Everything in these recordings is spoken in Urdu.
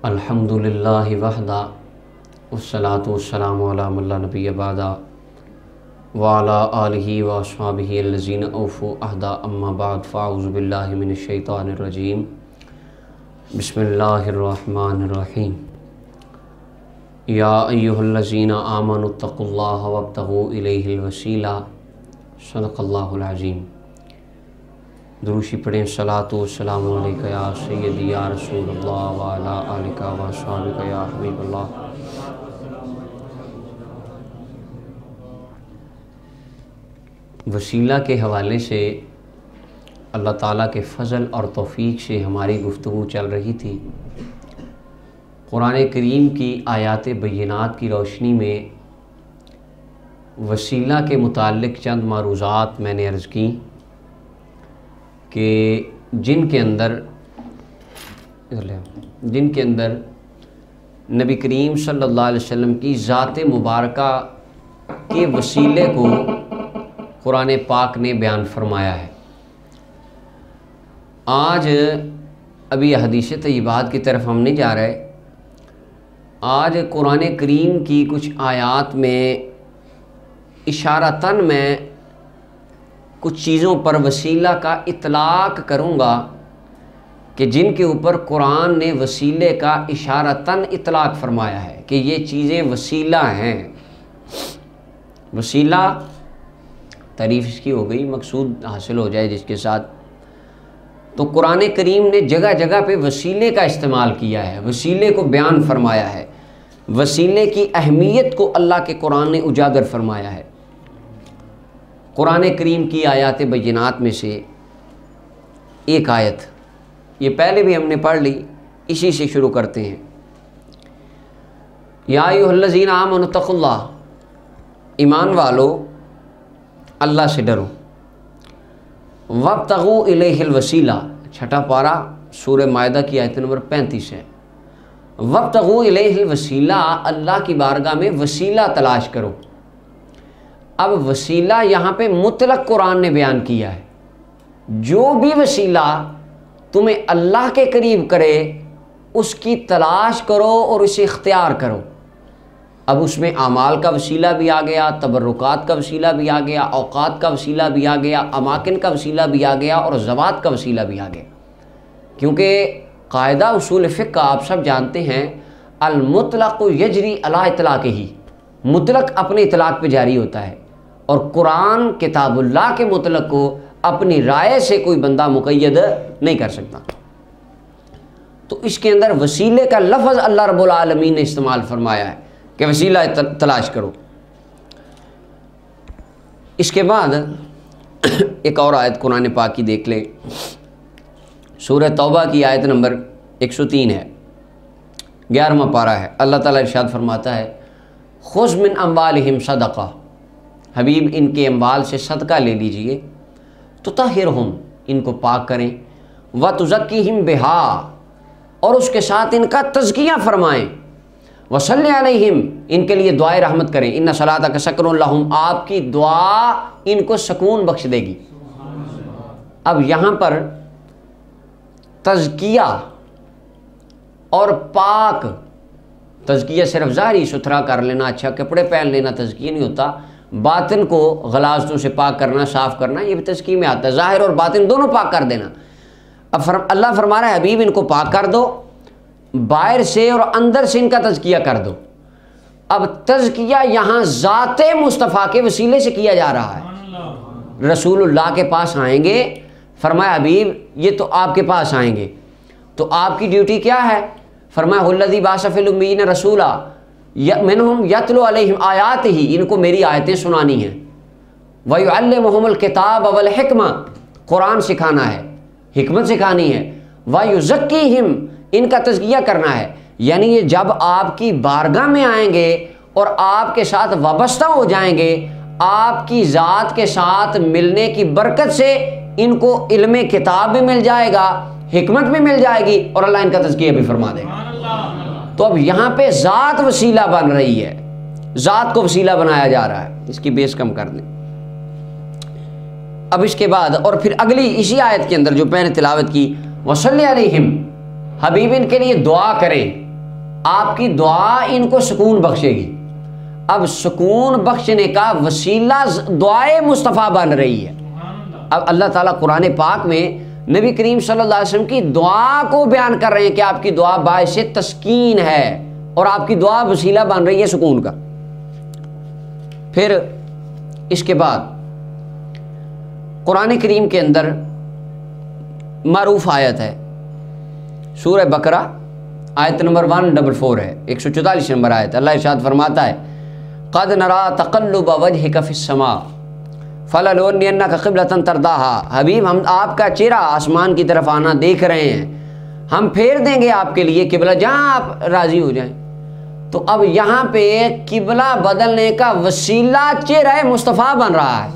الحمدللہ وحدہ والصلاۃ والسلام علی من لا نبی بعدہ وعلی آلہ واصحابہ الذین اوفوا عہدہ اما بعد فاعوذ باللہ من الشیطان الرجیم بسم اللہ الرحمن الرحیم یا ایہا الذین آمنوا اتقوا اللہ وابتغوا الیہ الوسیلہ صدق اللہ العظیم۔ دروشی پڑھیں صلاۃ والسلام علیکہ یا سیدی یا رسول اللہ وعلی آلہ واصحابہ یا حبیب اللہ۔ وسیلہ کے حوالے سے اللہ تعالیٰ کے فضل اور توفیق سے ہماری گفتگو چل رہی تھی۔ قرآن کریم کی آیات بینات کی روشنی میں وسیلہ کے متعلق چند معروضات میں نے عرض کی کہ جن کے اندر نبی کریم صلی اللہ علیہ وسلم کی ذات مبارکہ کے وسیلے کو قرآن پاک نے بیان فرمایا ہے۔ آج ابھی حدیث طیبات کی طرف ہم نہیں جا رہے، آج قرآن کریم کی کچھ آیات میں اشارتاً میں کچھ چیزوں پر وسیلہ کا اطلاق کروں گا کہ جن کے اوپر قرآن نے وسیلے کا اشارتاً اطلاق فرمایا ہے کہ یہ چیزیں وسیلہ ہیں۔ وسیلہ تعریف اس کی ہو گئی، مقصود حاصل ہو جائے جس کے ساتھ، تو قرآن کریم نے جگہ جگہ پہ وسیلے کا استعمال کیا ہے، وسیلے کو بیان فرمایا ہے، وسیلے کی اہمیت کو اللہ کے قرآن نے اجاگر فرمایا ہے۔ قرآن کریم کی آیات بینات میں سے ایک آیت، یہ پہلے بھی ہم نے پڑھ لی، اسی سے شروع کرتے ہیں۔ یا ایھا الذین آمنوا اتقوا اللہ، ایمان والو اللہ سے ڈرو، وابتغوا الیہ الوسیلہ، چھٹا پارہ سورہ مائدہ کی آیت نمبر 35 ہے۔ وابتغوا الیہ الوسیلہ، اللہ کی بارگاہ میں وسیلہ تلاش کرو۔ اب وسیلہ یہاں پہ مطلق قرآن نے بیان کیا ہے، جو بھی وسیلہ تمہیں اللہ کے قریب کرے اس کی تلاش کرو اور اسے اختیار کرو۔ اب اس میں اعمال کا وسیلہ بھی آ گیا، تبرکات کا وسیلہ بھی آ گیا، اوقات کا وسیلہ بھی آ گیا، اماکن کا وسیلہ بھی آ گیا اور ذوات کا وسیلہ بھی آ گیا، کیونکہ قاعدہ اصول فقہ کا آپ سب جانتے ہیں، المطلق یجری علی اطلاقہ، مطلق اپنے اطلاق پہ جاری ہوتا ہے، اور قرآن کتاب اللہ کے مطلق کو اپنی رائے سے کوئی بندہ مقید نہیں کر سکتا۔ تو اس کے اندر وسیلے کا لفظ اللہ رب العالمین نے استعمال فرمایا ہے کہ وسیلہ تلاش کرو۔ اس کے بعد ایک اور آیت قرآن پاک کی دیکھ لیں، سورہ توبہ کی آیت نمبر 103 ہے، 11واں پارہ ہے۔ اللہ تعالیٰ ارشاد فرماتا ہے، خذ من اموالہم صدقہ، حبیب ان کے اموال سے صدقہ لے لیجئے، تطہرہم، ان کو پاک کریں، وتزکیہم بہا، اور اس کے ساتھ ان کا تزکیہ فرمائیں، وصلی علیہم، ان کے لیے دعائے رحمت کریں، ان صلاتک سکن لہم، آپ کی دعا ان کو سکون بخش دے گی۔ اب یہاں پر تزکیہ اور پاک، تزکیہ صرف ظاہری ستھرا کر لینا، اچھا کپڑے پہن لینا تزکیہ نہیں ہوتا، باطن کو غلاظتوں سے پاک کرنا، صاف کرنا، یہ بھی تزکیہ میں آتا ہے، ظاہر اور باطن دونوں پاک کر دینا۔ اب اللہ فرما رہا ہے حبیب ان کو پاک کر دو، باہر سے اور اندر سے ان کا تزکیہ کر دو۔ اب تزکیہ یہاں ذات مصطفیٰ کے وسیلے سے کیا جا رہا ہے۔ رسول اللہ کے پاس آئیں گے، فرمایا حبیب یہ تو آپ کے پاس آئیں گے، تو آپ کی ڈیوٹی کیا ہے؟ فرمایا الذی بعث فی الامیین رسولا منہم یتلو علیہم آیاتہ، ان کو میری آیتیں سنانی ہیں، ویعلمہم الکتاب والحکمہ، قرآن سکھانا ہے، حکمت سکھانی ہے، ویزکیہم، ان کا تزکیہ کرنا ہے۔ یعنی یہ جب آپ کی بارگاہ میں آئیں گے اور آپ کے ساتھ وابستہ ہو جائیں گے، آپ کی ذات کے ساتھ ملنے کی برکت سے ان کو علم کتاب بھی مل جائے گا، حکمت بھی مل جائے گی، اور اللہ ان کا تزکیہ بھی فرما دے گا۔ تو اب یہاں پہ ذات وسیلہ بن رہی ہے، ذات کو وسیلہ بنایا جا رہا ہے، اس کی بیس کم کر دیں۔ اب اس کے بعد اور پھر اگلی اسی آیت کے اندر جو میں نے تلاوت کی، وصلی علیہم، حبیب ان کے لیے دعا کریں، آپ کی دعا ان کو سکون بخشے گی۔ اب سکون بخشنے کا وسیلہ دعائے مصطفیٰ بن رہی ہے۔ اب اللہ تعالیٰ قرآن پاک میں نبی کریم صلی اللہ علیہ وسلم کی دعا کو بیان کر رہے ہیں کہ آپ کی دعا باعث تسکین ہے اور آپ کی دعا وسیلہ بن رہی ہے سکون کا۔ پھر اس کے بعد قرآن کریم کے اندر معروف آیت ہے سورہ بقرہ آیت نمبر 144 ہے، 144 نمبر آیت۔ اللہ ارشاد فرماتا ہے قد نرا تقلب وجهك في السماء فلنولینک قبلۃ ترضاها، حبیب ہم آپ کا چہرہ آسمان کی طرف آنا دیکھ رہے ہیں، ہم پھیر دیں گے آپ کے لیے قبلہ جہاں آپ راضی ہو جائیں۔ تو اب یہاں پہ قبلہ بدلنے کا وسیلہ چہرہ مصطفیٰ بن رہا ہے۔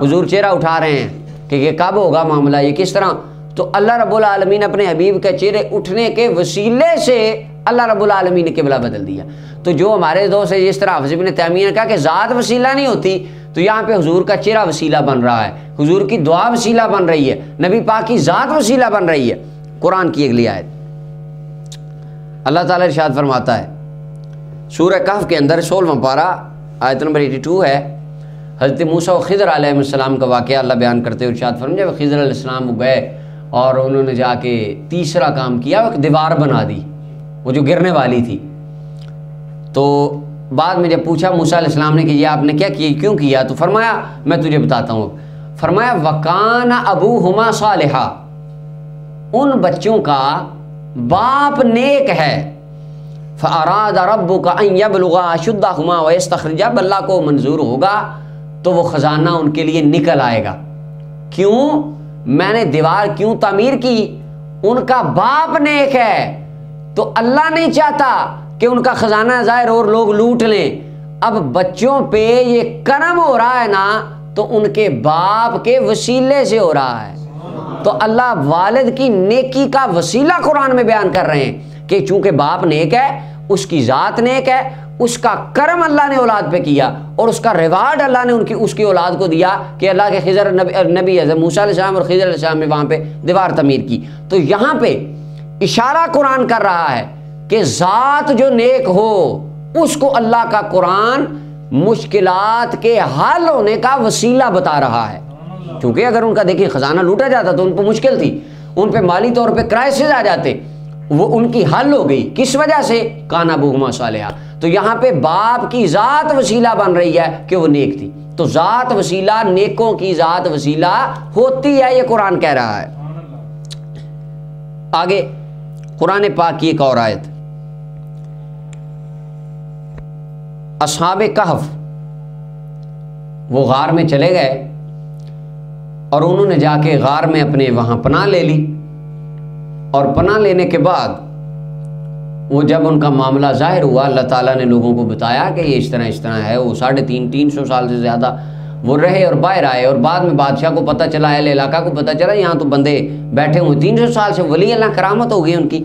حضور چہرہ اٹھا رہے ہیں کہ یہ کب ہوگا معاملہ، یہ کس طرح؟ تو اللہ رب العالمین اپنے حبیب کے چہرے اٹھنے کے وسیلے سے اللہ رب العالمین نے قبلہ بدل دیا۔ تو جو ہمارے دوست ہے جس طرح حافظ ابن تیمیہ نے کہا کہ ذات وسیلہ نہیں ہوتی، تو یہاں پہ حضور کا چہرہ وسیلہ بن رہا ہے، حضور کی دعا وسیلہ بن رہی ہے، نبی پاک کی ذات وسیلہ بن رہی ہے۔ قرآن کی اگلی آیت اللہ تعالیٰ ارشاد فرماتا ہے سورہ کہف کے اندر 16واں پارہ آیت نمبر 82 ہے۔ حضرت موسیٰ و خضر علیہ السلام کا واقعہ اللہ بیان کرتے ہوئے ارشاد فرمایا جب خضر علیہ السلام گئے اور انہوں نے جا کے تیسرا کام کیا، ایک دیوار بنا دی وہ جو گرنے والی تھی۔ تو بعد میں جب پوچھا موسیٰ علیہ السلام نے کہ یہ آپ نے کیا کیا، کیوں کیا، تو فرمایا میں تجھے بتاتا ہوں۔ فرمایا وَكَانَ أَبُوهُمَا صَالِحًا، ان بچوں کا باپ نیک ہے۔ فَأَرَادَ رَبُّكَ أَن يَبْلُغَا أَشُدَّهُمَا وَيَسْتَخْرِجَا، جب اللہ کو منظور ہوگا تو وہ خزانہ ان کے لیے نکل آئے گا۔ کیوں میں نے دیوار کیوں تعمیر کی؟ ان کا باپ نیک ہے، تو اللہ نہیں چاہتا کہ ان کا خزانہ ظاہر اور لوگ لوٹ لیں۔ اب بچوں پہ یہ کرم ہو رہا ہے نا، تو ان کے باپ کے وسیلے سے ہو رہا ہے۔ تو اللہ والد کی نیکی کا وسیلہ قرآن میں بیان کر رہے ہیں کہ چونکہ باپ نیک ہے، اس کی ذات نیک ہے، اس کا کرم اللہ نے اولاد پہ کیا اور اس کا ریوارڈ اللہ نے اس کی اولاد کو دیا کہ اللہ کے خضر نبی حضرت موسیٰ علیہ السلام اور خضر علیہ السلام نے وہاں پہ دیوار تعمیر کی۔ تو یہاں پہ اشارہ قرآن کر رہا ہے کہ ذات جو نیک ہو اس کو اللہ کا قرآن مشکلات کے حل ہونے کا وسیلہ بتا رہا ہے۔ چونکہ اگر ان کا دیکھیں خزانہ لوٹا جاتا تو ان پہ مشکل تھی، ان پہ مالی طور پہ کرائسس آ جاتے، وہ ان کی حل ہو گئی کس وجہ سے؟ کان ابوہما صالحا۔ تو یہاں پہ باپ کی ذات وسیلہ بن رہی ہے کہ وہ نیک تھی۔ تو ذات وسیلہ، نیکوں کی ذات وسیلہ ہوتی ہے، یہ قرآن کہہ رہا ہے۔ آگے قرآن پاک کی ایک اور آیت، اصحاب کہف وہ غار میں چلے گئے اور انہوں نے جا کے غار میں اپنے وہاں پناہ لے لی، اور پناہ لینے کے بعد وہ جب ان کا معاملہ ظاہر ہوا، اللہ تعالیٰ نے لوگوں کو بتایا کہ یہ اس طرح ہے، وہ 350 سال سے زیادہ وہ رہے اور باہر آئے، اور بعد میں بادشاہ کو پتہ چلا، اہل علاقہ کو پتہ چلا یہاں تو بندے بیٹھے ہوئے 300 سال سے، ولی اللہ کرامت ہو گئی ان کی۔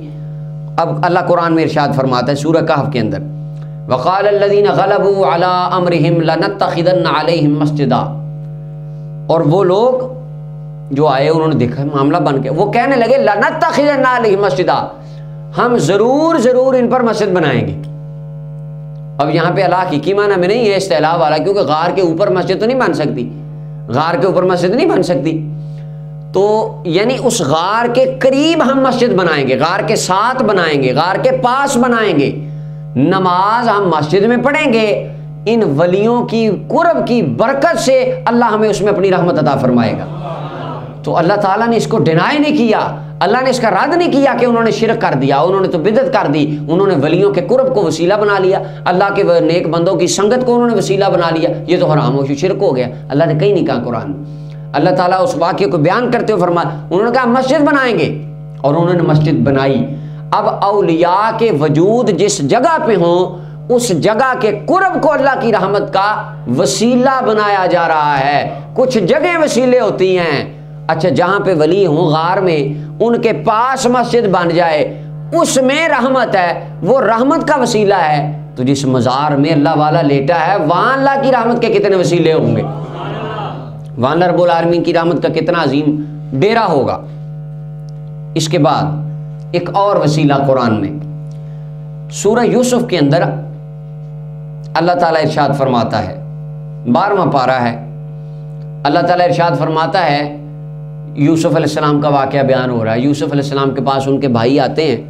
اب اللہ قرآن میں ارشاد فرماتا ہے سورہ کہف کے اندر وَقَالَ الَّذِينَ غَلَبُوا عَلَىٰ أَمْرِهِمْ لَنَتَّخِذَنَّ عَلَيْهِمْ مَسْجِدًا، اور وہ لوگ جو آئے انہوں نے دیکھا معاملہ بن کے، وہ کہنے لگے لَنَتَّخِذَنَّ عَلَيْهِمْ مَسْجِدًا، ہم ضرور ان پر مسجد بنائیں گے۔ اب یہاں پہ اللہ حقیقی معنی میں نہیں ہے استعلاء والا، کیونکہ غار کے اوپر مسجد تو نہیں بن سکتی، غار کے اوپر مسجد نہیں بن سکتی، تو یعنی اس غار کے قریب ہم مسجد بنائیں گے، غار کے ساتھ بنائیں گے، غار کے پاس بنائیں گے، نماز ہم مسجد میں پڑھیں گے، ان ولیوں کی قرب کی برکت سے اللہ ہمیں اس میں اپنی رحمت عطا فرمائے گا۔ تو اللہ تعالیٰ نے اس کو ڈینائی نہیں کیا، اللہ نے اس کا رد نہیں کیا کہ انہوں نے شرک کر دیا، انہوں نے تو بدعت کر دی، انہوں نے ولیوں کے قرب کو وسیلہ بنا لیا، اللہ کے نیک بندوں کی سنگت کو انہوں نے وسیلہ بنا لیا، یہ تو حرام و شرک ہو گیا۔ اللہ نے کہیں نہیں کہا قرآن میں، اللہ تعالیٰ اس واقعے کو بیان کرتے ہوئے فرمایا، انہوں نے کہا مسجد بنائیں گے، اور انہوں نے مسجد بنائی۔ اب اولیاء کے وجود جس جگہ پہ ہوں اس جگہ کے قرب کو اللہ کی رحمت کا وسیلہ بنایا جا رہا ہے۔ کچھ جگہیں وسیلے ہوتی ہیں، اچھا جہاں پہ ولی ہوں غار میں، ان کے پاس مسجد بن جائے، اس میں رحمت ہے، وہ رحمت کا وسیلہ ہے۔ تو جس مزار میں اللہ والا لیٹا ہے وہاں اللہ کی رحمت کے کتنے وسیلے ہوں گے، وہاں اللہ رب العالمین کی رحمت کا کتنا عظیم ڈیرا ہوگا۔ اس کے بعد ایک اور وسیلہ قرآن میں سورہ یوسف کے اندر اللہ تعالیٰ ارشاد فرماتا ہے، 12واں پارہ ہے، اللہ تعالیٰ ارشاد فرماتا ہے، یوسف علیہ السلام کا واقعہ بیان ہو رہا ہے۔ یوسف علیہ السلام کے پاس ان کے بھائی آتے ہیں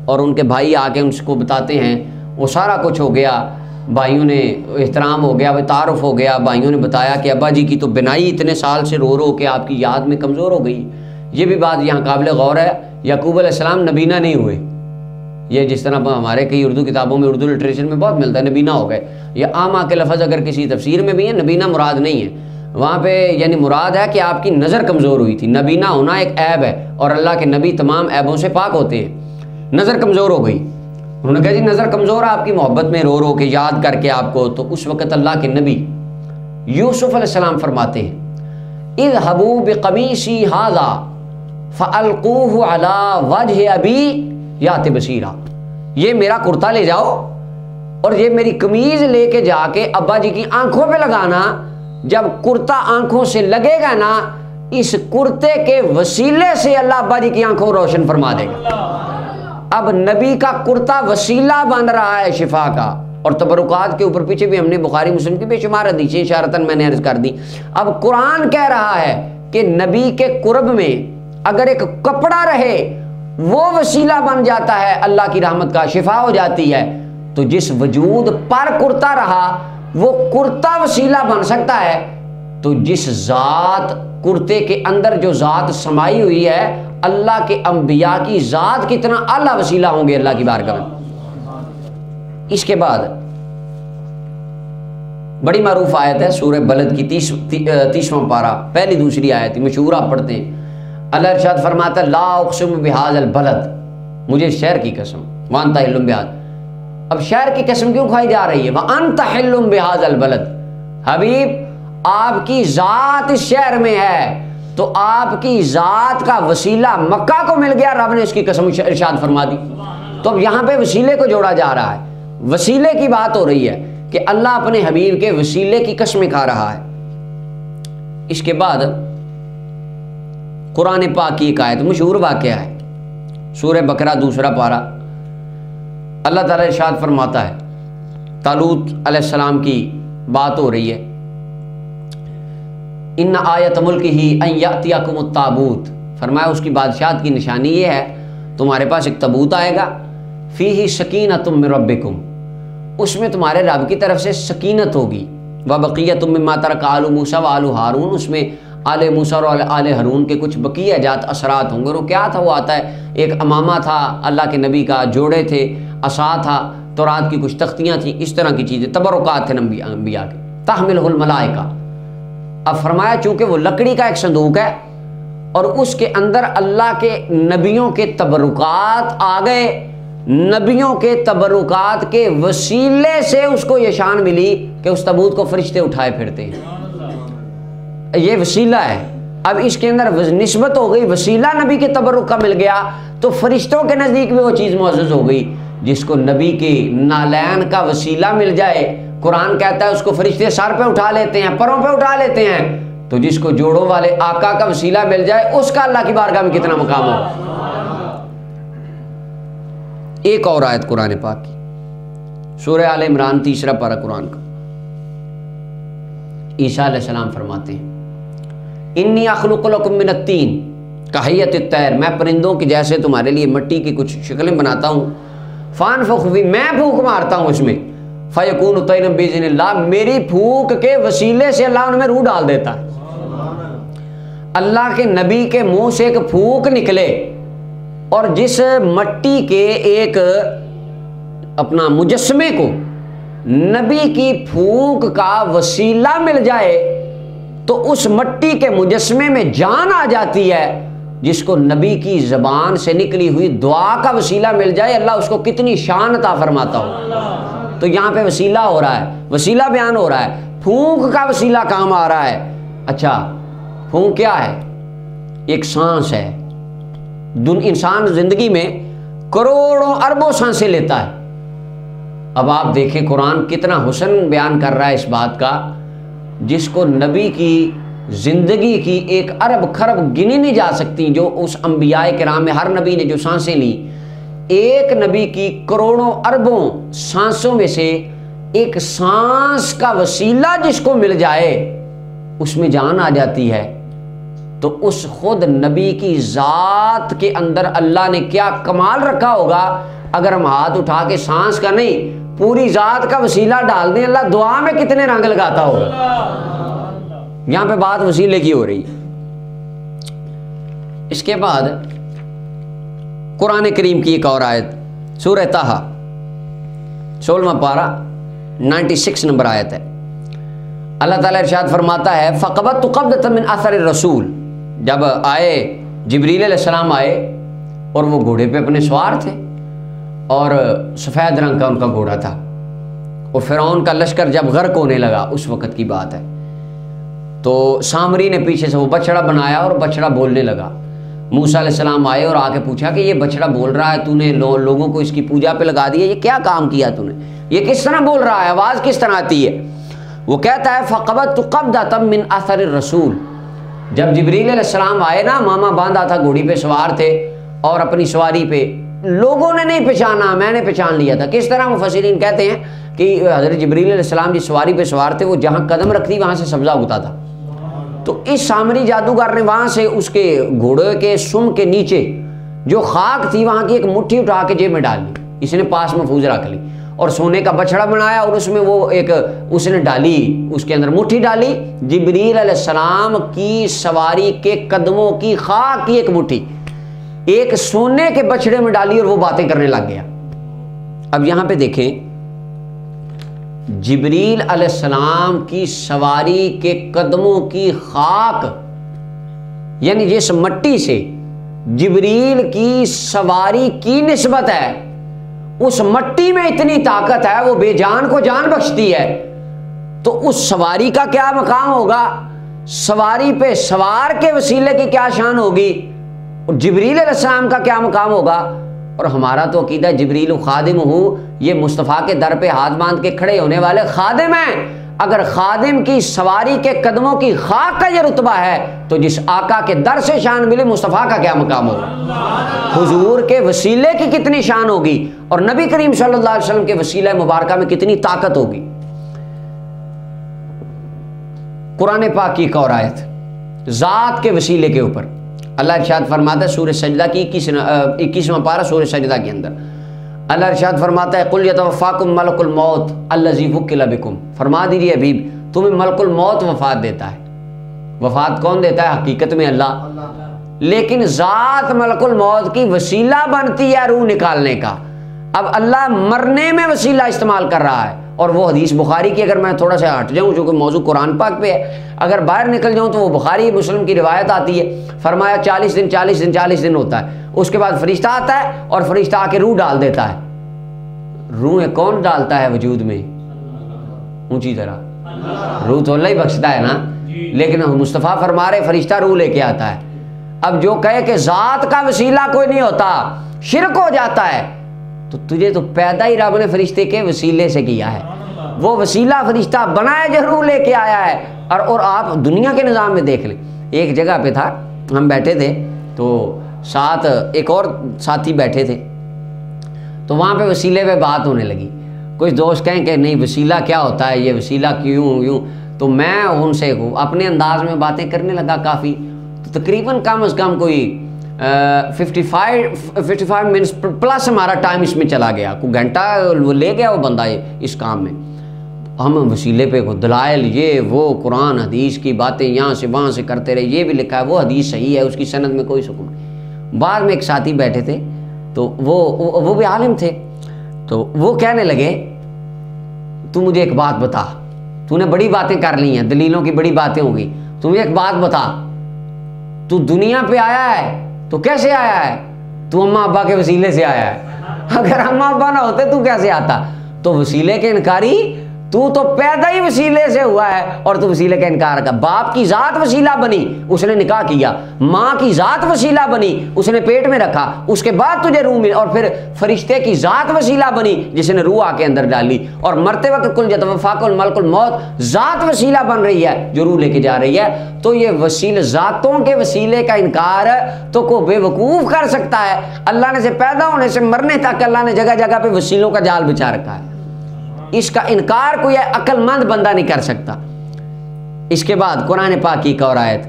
اور ان کے بھائی آ کے ان کو بتاتے ہیں، وہ سارا کچھ ہو گیا، بھائیوں نے احترام ہو گیا، وہ تعارف ہو گیا، بھائیوں نے بتایا کہ ابا جی کی تو بنائی اتنے سال سے رو رو کے آپ کی یاد میں کمزور ہو گئی۔ یہ بھی بات یہاں قابل غور ہے، یعقوب علیہ السلام نبینہ نہیں ہوئے، یہ جس طرح ہمارے کئی اردو کتابوں میں، اردو لٹریچر میں بہت ملتا ہے نبینہ ہو گئے، یہ عام کے لفظ اگر کسی تفسیر میں بھی ہے نبینہ مراد نہیں ہے، وہاں پہ یعنی مراد ہے کہ آپ کی نظر کمزور ہوئی تھی۔ نبینہ ہونا ایک عیب ہے اور اللہ کے نبی تمام عیبوں سے پاک ہوتے ہیں۔ نظر کمزور ہو گئی، انہوں نے کہا جی نظر کمزور ہے آپ کی، محبت میں رو رو کے یاد کر کے آپ کو، تو اس وقت اللہ کے نبی یوسف علیہ السلام فرماتے ہیں، اذهبوا بقمیصی ھذا فالقوه علی وجہ ابی یات بصیرا، یہ میرا کرتا لے جاؤ اور یہ میری قمیض لے کے جا کے ابا جی کی آنکھوں پہ لگانا، جب کرتا آنکھوں سے لگے گا نا، اس کرتے کے وسیلے سے اللہ ابا جی کی آنکھوں کو روشن فرما دے گا۔ اب نبی کا کرتا وسیلہ بن رہا ہے شفا کا، اور تبرکات کے اوپر پیچھے بھی ہم نے بخاری مسلم کی بے شمار حدیثیں اشارتاً میں نے عرض کر دی۔ اب قرآن کہہ رہا ہے کہ نبی کے قرب میں اگر ایک کپڑا رہے وہ وسیلہ بن جاتا ہے اللہ کی رحمت کا، شفا ہو جاتی ہے، تو جس وجود پر کرتا رہا وہ کرتا وسیلہ بن سکتا ہے، تو جس ذات کرتے کے اندر جو ذات سمائی ہوئی ہے، اللہ کے انبیاء کی ذات کتنا اعلیٰ وسیلہ ہوں گے اللہ کی بارگاہ میں۔ اس کے بعد بڑی معروف آیت ہے سورہ بلد کی 30واں پارہ، پہلی دوسری آیت مشہور آپ پڑھتے ہیں۔ اللہ ارشاد فرماتا ہے، لا اقسم بہذا البلد، مجھے اس شہر کی قسم، وانت حل بہذا، اب شہر کی قسم کیوں کھائی جا رہی ہے؟ وانت حل بہذا البلد، حبیب آپ کی ذات اس شہر میں ہے، تو آپ کی ذات کا وسیلہ مکہ کو مل گیا، رب نے اس کی قسم ارشاد فرما دی۔ تو اب یہاں پہ وسیلے کو جوڑا جا رہا ہے، وسیلے کی بات ہو رہی ہے کہ اللہ اپنے حبیب کے وسیلے کی قسمیں کھا رہا ہے۔ اس کے بعد قرآن پاک کی ایک آیت مشہور واقعہ ہے، سورہ بقرہ 2 پارہ، اللہ تعالیٰ ارشاد فرماتا ہے، طالوت علیہ السلام کی بات ہو رہی ہے، ان آیت ملکہ ان یأتیکم التابوت، فرمایا اس کی بادشاہت کی نشانی یہ ہے تمہارے پاس ایک تابوت آئے گا، فیہ سکینۃ من ربکم، اس میں تمہارے رب کی طرف سے سکینت ہوگی، وبقیۃ مما ترک آل موسیٰ و آل ہارون، اس میں آل موسیٰ اور آل ہارون کے کچھ بقیہ جات اثرات ہوں گے۔ اور کیا تھا؟ وہ آتا ہے ایک امامہ تھا اللہ کے نبی کا، جوڑے تھے، عصا تھا، تورات کی کچھ تختیاں تھیں، اس طرح کی چیزیں، تبرکات تھے انبیاء کے، تحملہ الملائکہ۔ اب فرمایا چونکہ وہ لکڑی کا ایک صندوق ہے اور اس کے اندر اللہ کے نبیوں کے تبرکات آ گئے، نبیوں کے تبرکات کے وسیلے سے اس کو یہ شان ملی کہ اس تابوت کو فرشتے اٹھائے پھرتے ہیں، یہ وسیلہ ہے۔ اب اس کے اندر نسبت ہو گئی، وسیلہ نبی کے تبرک کا مل گیا، تو فرشتوں کے نزدیک بھی وہ چیز معزز ہو گئی۔ جس کو نبی کے نالین کا وسیلہ مل جائے، قرآن کہتا ہے اس کو فرشتے سر پہ اٹھا لیتے ہیں، پروں پہ اٹھا لیتے ہیں، تو جس کو جوڑوں والے آقا کا وسیلہ مل جائے اس کا اللہ کی بارگاہ میں کتنا مقام ہو۔ ایک اور آیت قرآن پاک کی، سورہ آل عمران 3 پارہ قرآن کا، عیسیٰ علیہ السلام فرماتے ہیں، انی اخلق لکم من الطین کہیت الطیر، میں پرندوں کی جیسے تمہارے لیے مٹی کی کچھ شکلیں بناتا ہوں، فانفخ فیہ، میں پھونک مارتا ہوں اس میں، فیکون طیرا باذن اللہ، میری پھونک کے وسیلے سے اللہ ان میں روح ڈال دیتا ہے۔ اللہ کے نبی کے منہ سے ایک پھونک نکلے اور جس مٹی کے ایک اپنا مجسمے کو نبی کی پھونک کا وسیلہ مل جائے تو اس مٹی کے مجسمے میں جان آ جاتی ہے، جس کو نبی کی زبان سے نکلی ہوئی دعا کا وسیلہ مل جائے اللہ اس کو کتنی شان عطا فرماتا ہو۔ تو یہاں پہ وسیلہ ہو رہا ہے، وسیلہ بیان ہو رہا ہے، پھونک کا وسیلہ کام آ رہا ہے۔ اچھا پھونک کیا ہے؟ ایک سانس ہے، انسان زندگی میں کروڑوں اربوں سانسیں لیتا ہے۔ اب آپ دیکھیں قرآن کتنا حسن بیان کر رہا ہے اس بات کا، جس کو نبی کی زندگی کی 1 ارب خرب گنی نہیں جا سکتی، جو اس انبیاء کرام میں ہر نبی نے جو سانسیں لی، ایک نبی کی کروڑوں اربوں سانسوں میں سے ایک سانس کا وسیلہ جس کو مل جائے اس میں جان آ جاتی ہے، تو اس خود نبی کی ذات کے اندر اللہ نے کیا کمال رکھا ہوگا۔ اگر ہم ہاتھ اٹھا کے سانس کا نہیں پوری ذات کا وسیلہ ڈال دیں، اللہ دعا میں کتنے رنگ لگاتا ہوگا۔ یہاں پہ بات وسیلے کی ہو رہی ہے۔ اس کے بعد قرآن کریم کی ایک اور آیت، سورہ طٰہٰ 16واں پارہ 96 نمبر آیت ہے۔ اللہ تعالیٰ ارشاد فرماتا ہے فَقَبَضْتُ قَبْضَةً مِّنْ أَثَرِ الرَّسُولِ، جب آئے جبریل علیہ السلام آئے اور وہ گھوڑے پہ اپنے سوار تھے اور سفید رنگ کا ان کا گھوڑا تھا، اور فرعون کا لشکر جب غرق ہونے لگا اس وقت کی بات ہے، تو سامری نے پیچھے سے وہ بچڑا بنایا اور بچڑا بولنے لگا۔ موسیٰ علیہ السلام آئے اور آ کے پوچھا کہ یہ بچڑا بول رہا ہے، تو نے لوگوں کو اس کی پوجا پہ لگا دیا، یہ کیا کام کیا تو نے، یہ کس طرح بول رہا ہے، آواز کس طرح آتی ہے؟ وہ کہتا ہے فَقَبَضْتُ قَبْضَةً مِّنْ أَثَرِ الرَّسُولِ، جب جبریل علیہ السلام آئے نا، ماما باندھا تھا، گھوڑی پہ سوار تھے اور اپنی سواری پہ، لوگوں نے نہیں پہچانا، میں نے پہچان لیا تھا۔ کس طرح؟ مفسرین کہتے ہیں کہ حضرت جبریل علیہ السلام جس سواری پہ سوار تھے وہ جہاں قدم رکھتی وہاں سے سبزہ اگتا تھا، تو اس سامری جادوگر نے وہاں سے اس کے گھوڑے کے سم کے نیچے جو خاک تھی وہاں کی ایک مٹھی اٹھا کے جیب میں ڈال لی، اس نے پاس محفوظ رکھ لی، اور سونے کا بچڑا بنایا اور اس میں وہ ایک اس نے ڈالی، اس کے اندر مٹھی ڈالی، جبریل علیہ السلام کی سواری کے قدموں کی خاک کی ایک مٹھی ایک سونے کے بچڑے میں ڈالی اور وہ باتیں کرنے لگ گیا۔ اب یہاں پہ دیکھیں، جبریل علیہ السلام کی سواری کے قدموں کی خاک، یعنی جس مٹی سے جبریل کی سواری کی نسبت ہے، اس مٹی میں اتنی طاقت ہے، وہ بے جان کو جان بخشتی ہے، تو اس سواری کا کیا مقام ہوگا، سواری پہ سوار کے وسیلے کی کیا شان ہوگی، اور جبریل علیہ السلام کا کیا مقام ہوگا۔ اور ہمارا تو عقیدہ جبریل خادم ہوں، یہ مصطفیٰ کے در پہ ہاتھ باندھ کے کھڑے ہونے والے خادم ہیں۔ اگر خادم کی سواری کے قدموں کی خاک کا یہ رتبہ ہے تو جس آقا کے در سے شان ملی مصطفیٰ کا کیا مقام ہوگا، حضور کے وسیلے کی کتنی شان ہوگی، اور نبی کریم صلی اللہ علیہ وسلم کے وسیلہ مبارکہ میں کتنی طاقت ہوگی۔ قرآن پاک کی ایک اور آیت ذات کے وسیلے کے اوپر اللہ ارشاد فرماتا ہے سورہ سجدہ کی 21واں پارہ سورہ سجدہ کے اندر اللہ ارشاد فرماتا ہے قُلْ يَتَوَفَّاكُمْ مَلَكُ الْمَوْتِ الَّذِي وُكِّلَ بِكُمْ، فرما دیجیے حبیب تمہیں ملک الموت وفات دیتا ہے۔ وفات کون دیتا ہے؟ حقیقت میں اللہ، لیکن ذات ملک الموت کی وسیلہ بنتی ہے روح نکالنے کا۔ اب اللہ مرنے میں وسیلہ استعمال کر رہا ہے، اور وہ حدیث بخاری کی اگر میں تھوڑا سا ہٹ جاؤں جو کہ موضوع قرآن پاک پہ ہے، اگر باہر نکل جاؤں تو وہ بخاری مسلم کی روایت آتی ہے، فرمایا 40 دن ہوتا ہے، اس کے بعد فرشتہ آتا ہے اور فرشتہ آ کے روح ڈال دیتا ہے۔ روح کون ڈالتا ہے وجود میں؟ اونچی طرح روح تو اللہ ہی بخشتا ہے نا، لیکن مصطفیٰ فرما رہے فرشتہ روح لے کے آتا ہے۔ اب جو کہے کہ ذات کا وسیلہ کوئی نہیں ہوتا، شرک ہو جاتا ہے، تو تجھے تو پیدا ہی رب نے فرشتے کے وسیلے سے کیا ہے، وہ وسیلہ فرشتہ بنایا جو روح لے کے آیا ہے۔ اور آپ دنیا کے نظام میں دیکھ لیں، ایک جگہ پہ تھا، ہم بیٹھے تھے تو ساتھ ایک اور ساتھی بیٹھے تھے، تو وہاں پہ وسیلے پہ بات ہونے لگی۔ کچھ دوست کہیں کہ نہیں وسیلہ کیا ہوتا ہے، یہ وسیلہ کیوں یوں، تو میں ان سے اپنے انداز میں باتیں کرنے لگا کافی، تو تقریباً کم از کم کوئی 55 منٹس پلس ہمارا ٹائم اس میں چلا گیا، کوئی گھنٹہ وہ لے گیا وہ بندہ اس کام میں۔ ہم وسیلے پہ دلائل یہ وہ قرآن حدیث کی باتیں یہاں سے وہاں سے کرتے رہے، یہ بھی لکھا ہے وہ حدیث صحیح ہے، اس کی سند میں کوئی سکون نہیں۔ بعد میں ایک ساتھی بیٹھے تھے تو وہ بھی عالم تھے، تو وہ کہنے لگے تو مجھے ایک بات بتا، تو نے بڑی باتیں کر لی ہیں، دلیلوں کی بڑی باتیں ہو گئی، تو مجھے ایک بات بتا، تو دنیا پہ آیا ہے تو کیسے آیا ہے؟ تو اماں ابا کے وسیلے سے آیا ہے، اگر اماں ابا نہ ہوتے تو کیسے آتا؟ تو وسیلے کے انکاری تو پیدا ہی وسیلے سے ہوا ہے اور تو وسیلے کا انکار کر. باپ کی ذات وسیلہ بنی, اس نے نکاح کیا. ماں کی ذات وسیلہ بنی, اس نے پیٹ میں رکھا, اس کے بعد تجھے روح ملی. اور پھر فرشتے کی ذات وسیلہ بنی جس نے روح آ کے اندر ڈالی. اور مرتے وقت کل یتوفاکم الملک الموت ذات وسیلہ بن رہی ہے جو روح لے کے جا رہی ہے. تو یہ وسیلے, ذاتوں کے وسیلے کا انکار تو کو بے وقوف کر سکتا ہے. اللہ نے سے پیدا ہونے سے مرنے تک اللہ نے جگہ جگہ پہ وسیلوں کا جال بچھا رکھا ہے. اس کا انکار کوئی عقل مند بندہ نہیں کر سکتا. اس کے بعد قرآن پاک کی ایک اور آیت,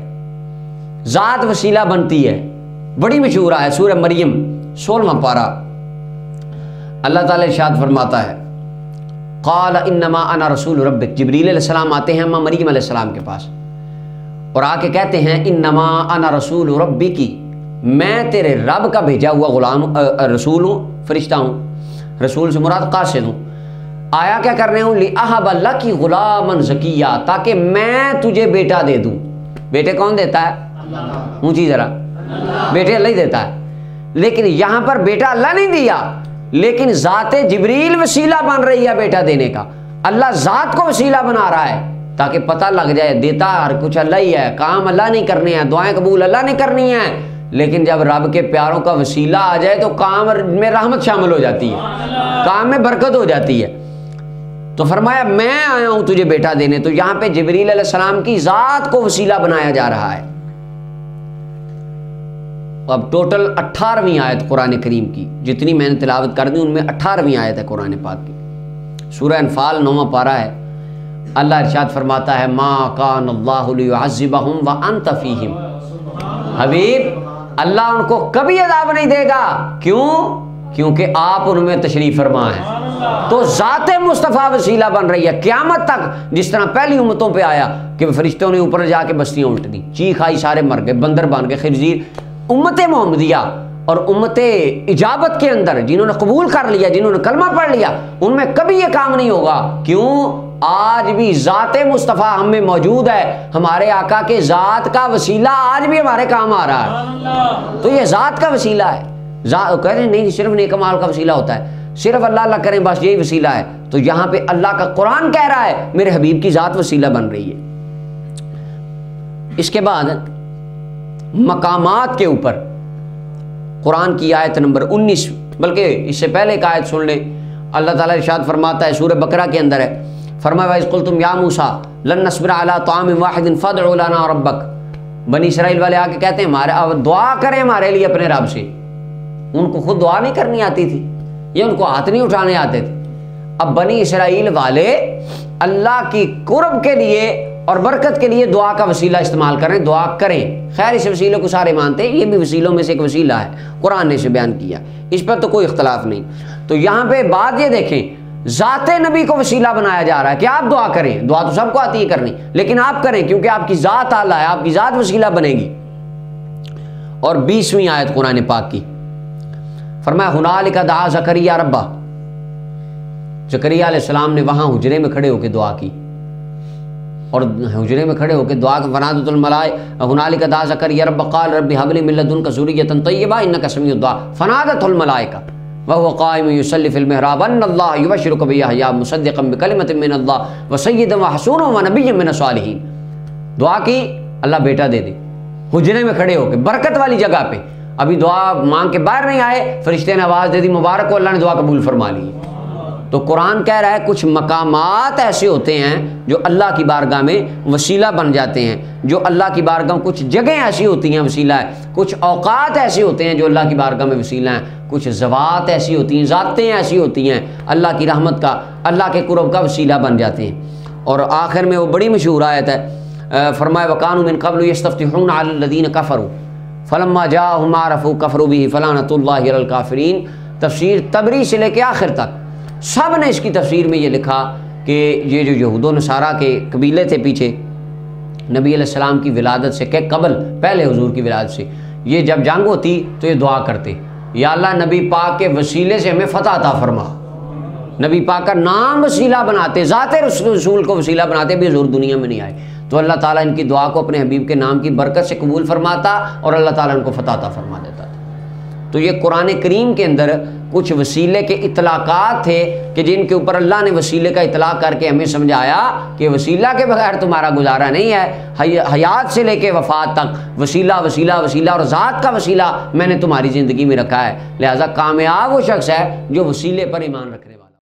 ذات وسیلہ بنتی ہے, بڑی مشہور ہے, سورہ مریم 16واں پارہ. اللہ تعالی ارشاد فرماتا ہے قال انما انا رسول ربک. جبریل علیہ السلام آتے ہیں ماں مریم علیہ السلام کے پاس اور آ کے کہتے ہیں انما انا رسول ربکی, میں تیرے رب کا بھیجا ہوا غلام رسول ہوں, فرشتہ ہوں. رسول سے مراد قاصد ہوں. آیا کیا کرنے ہوں, لِأَهَبَ لَكِ غُلَامًا زَكِيًّا, تاکہ میں تجھے بیٹا دے دوں. بیٹے کون دیتا ہے؟ اللہ. اونچی ذرا, بیٹے اللہ ہی دیتا ہے. لیکن یہاں پر بیٹا اللہ نہیں دیا, لیکن ذات جبریل وسیلہ بن رہی ہے بیٹا دینے کا. اللہ ذات کو وسیلہ بنا رہا ہے تاکہ پتہ لگ جائے دیتا ہر کچھ اللہ ہی ہے, کام اللہ نہیں کرنے ہیں, دعائیں قبول اللہ نہیں کرنی ہیں. لیکن جب رب کے پیاروں کا وسیلہ آ جائے تو کام میں رحمت شامل ہو جاتی ہے, کام میں برکت ہو جاتی ہے. تو فرمایا میں آیا ہوں تجھے بیٹا دینے. تو یہاں پہ جبریل علیہ السلام کی ذات کو وسیلہ بنایا جا رہا ہے. اب ٹوٹل 18ویں آیت قرآن کریم کی جتنی میں نے تلاوت کر دی ان میں 18ویں آیت ہے قرآن پاک کی. سورہ انفال 9واں پارہ ہے. اللہ ارشاد فرماتا ہے ما کان اللہ لیعذبہم وانت فیہم. حبیب اللہ ان کو کبھی عذاب نہیں دے گا. کیوں؟ کیونکہ آپ ان میں تشریف فرما ہیں. تو ذات مصطفیٰ وسیلہ بن رہی ہے قیامت تک. جس طرح پہلی امتوں پہ آیا کہ فرشتوں نے اوپر جا کے بستیاں الٹ دی, چیخ آئی, سارے مر گئے, بندر بن گئے, خنزیر. امت محمدیہ اور امت اجابت کے اندر جنہوں نے قبول کر لیا, جنہوں نے کلمہ پڑھ لیا, ان میں کبھی یہ کام نہیں ہوگا. کیوں؟ آج بھی ذات مصطفیٰ ہم میں موجود ہے. ہمارے آقا کے ذات کا وسیلہ آج بھی ہمارے کام آ رہا ہے. تو یہ ذات کا وسیلہ ہے. کہہ رہے ہیں نہیں صرف نیک اعمال کا وسیلہ ہوتا ہے, صرف اللہ اللہ کریں بس یہی وسیلہ ہے. تو یہاں پہ اللہ کا قرآن کہہ رہا ہے میرے حبیب کی ذات وسیلہ بن رہی ہے. اس کے بعد مقامات کے اوپر قرآن کی آیت نمبر 19, بلکہ اس سے پہلے ایک آیت سن لیں. اللہ تعالیٰ ارشاد فرماتا ہے سورہ بقرہ کے اندر ہے, فرمایا وَإِذْ قُلْتُمْ يَا مُوسَىٰ لَن نَّصْبِرَ عَلَىٰ طَعَامٍ وَاحِدٍ فَادْعُ لَنَا رَبَّكَ. بنی اسرائیل والے آ کے کہتے ہیں ہمارے دعا کریں ہمارے لیے اپنے رب سے. ان کو خود دعا نہیں کرنی آتی تھی, یہ ان کو ہاتھ نہیں اٹھانے آتے تھے. اب بنی اسرائیل والے اللہ کی قرب کے لیے اور برکت کے لیے دعا کا وسیلہ استعمال کریں, دعا کریں. خیر اس وسیلے کو سارے مانتے ہیں, یہ بھی وسیلوں میں سے ایک وسیلہ ہے, قرآن نے اسے بیان کیا, اس پر تو کوئی اختلاف نہیں. تو یہاں پہ بات یہ دیکھیں ذات نبی کو وسیلہ بنایا جا رہا ہے کہ آپ دعا کریں. دعا تو سب کو آتی ہے کرنی, لیکن آپ کریں کیونکہ آپ کی ذات اعلیٰ ہے, آپ کی ذات وسیلہ بنے گی. اور 20ویں آیت قرآن پاک کی فرمایا ہنالک دعا زکریا ربہ. زکریا علیہ السلام نے وہاں حجرے میں کھڑے ہو کے دعا کی, اور حجرے میں کھڑے ہو کے دعا فنادت الملائکہ ہنالک دعا زکریا ربہ قال رب ھب لی من لدنک ذریۃ طیبہ انک سمیع الدعاء فنادت الملائکہ وهو قائم يصلي في المحراب ان الله يبشرك بيحيى مصدقا بكلمة من الله وسيدا وحسورا ونبيا من الصالحين. دعا کی اللہ بیٹا دے دے, حجرے میں کھڑے ہو کے برکت والی جگہ پہ. ابھی دعا مانگ کے باہر نہیں آئے, فرشتے نے آواز دے دی مبارک ہو, اللہ نے دعا قبول فرما لی. تو قرآن کہہ رہا ہے کچھ مقامات ایسے ہوتے ہیں جو اللہ کی بارگاہ میں وسیلہ بن جاتے ہیں, جو اللہ کی بارگاہ میں کچھ جگہیں ایسی ہوتی ہیں وسیلہ ہے, کچھ اوقات ایسے ہوتے ہیں جو اللہ کی بارگاہ میں وسیلہ ہیں, کچھ ذوات ایسی ہوتی ہیں, ذاتیں ایسی ہوتی ہیں اللہ کی رحمت کا, اللہ کے قرب کا وسیلہ بن جاتے ہیں. اور آخر میں وہ بڑی مشہور آیت ہے, فرمایا وَكَانُوا مِن قَبْلُ يَسْتَفْتِحُونَ عَلَى الَّذِينَ كَفَرُوا فَلَمَّا جَاءَهُم مَّا عَرَفُوا كَفَرُوا بِهِ فَلَعْنَةُ اللَّهِ عَلَى الْكَافِرِينَ. تفسیر تبری سے لے کے آخر تک سب نے اس کی تفسیر میں یہ لکھا کہ یہ جو یہود و نصارہ کے قبیلے تھے پیچھے نبی علیہ السلام کی ولادت سے کہ قبل پہلے حضور کی ولادت سے, یہ جب جنگ ہوتی تو یہ دعا کرتے یا اللہ نبی پاک کے وسیلے سے ہمیں فتح عطا فرما. نبی پاک کا نام وسیلہ بناتے, ذات رسول کو وسیلہ بناتے, بھی حضور دنیا میں نہیں آئے. تو اللہ تعالیٰ ان کی دعا کو اپنے حبیب کے نام کی برکت سے قبول فرماتا اور اللہ تعالیٰ ان کو فتح عطا فرما دیتا. تو یہ قرآن کریم کے اندر کچھ وسیلے کے اطلاقات تھے کہ جن کے اوپر اللہ نے وسیلے کا اطلاق کر کے ہمیں سمجھایا کہ وسیلہ کے بغیر تمہارا گزارا نہیں ہے، حیات سے لے کے وفات تک وسیلہ وسیلہ وسیلہ، اور ذات کا وسیلہ میں نے تمہاری زندگی میں رکھا ہے۔ لہٰذا کامیاب وہ شخص ہے جو وسیلے پر ایمان رکھنے والا